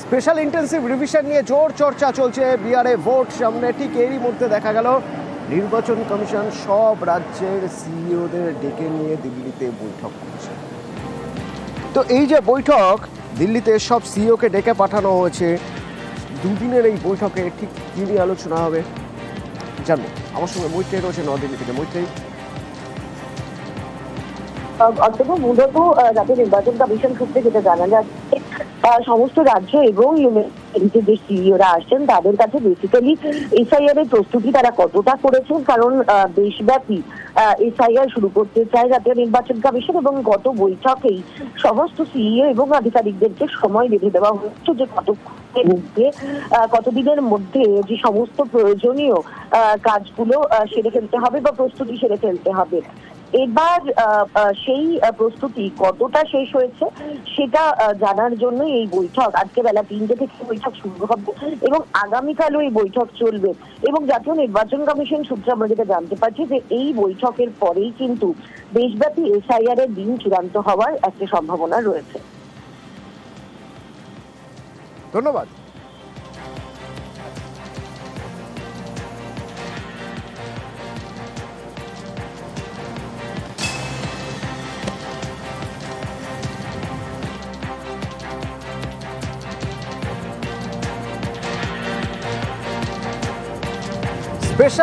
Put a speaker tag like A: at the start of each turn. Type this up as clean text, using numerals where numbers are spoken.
A: Special intensive revision নিয়ে জোর চর্চা চলছে বিহারে ভোট সামনে। ঠিক এরই মধ্যে দেখা গেল নির্বাচন কমিশন সব রাজ্যের সিইওদের ডেকে নিয়ে দিল্লিতে বৈঠক করছে। তো এই যে বৈঠক, দিল্লিতে সব সিইওকে ডেকে পাঠানো হয়েছে, দুদিনের এই বৈঠকে ঠিক কী নিয়ে আলোচনা হবে জানবো। আমার সঙ্গে মৈত্রী রয়েছে নদিল্লি থেকে। মৈত্রী,
B: অন্তত মূলত জাতীয় নির্বাচন কমিশন সূত্রে যেটা জানা যাচ্ছে, সমস্ত রাজ্য এবং যে সিইওরা আসছেন তাদের কাছে বেসিক্যালি এসআইআর এর প্রস্তুতি তারা কতটা করেছেন, কারণ দেশব্যাপী এসআইআর শুরু করতে চায় জাতীয় নির্বাচন কমিশন এবং গত বৈঠকেই সমস্ত সিইও এবং আধিকারিকদেরকে সময় বেঁধে দেওয়া হচ্ছে যে কতদিনের মধ্যে যে সমস্ত প্রয়োজনীয় কাজগুলো সেরে ফেলতে হবে বা প্রস্তুতি সেরে ফেলতে হবে। এবার সেই প্রস্তুতি কতটা শেষ হয়েছে সেটা জানার জন্য এই বৈঠক আজকে বেলা 3টে থেকে বৈঠক শুরু হবে এবং আগামীকালও এই বৈঠক চলবে। এবং জাতীয় নির্বাচন কমিশন সূত্রে আমরা যেটা জানতে পারছি যে এই বৈঠকের পরেই কিন্তু দেশব্যাপী এসআইআর এর দিন চূড়ান্ত হওয়ার একটা সম্ভাবনা রয়েছে।
A: ধন্যবাদ।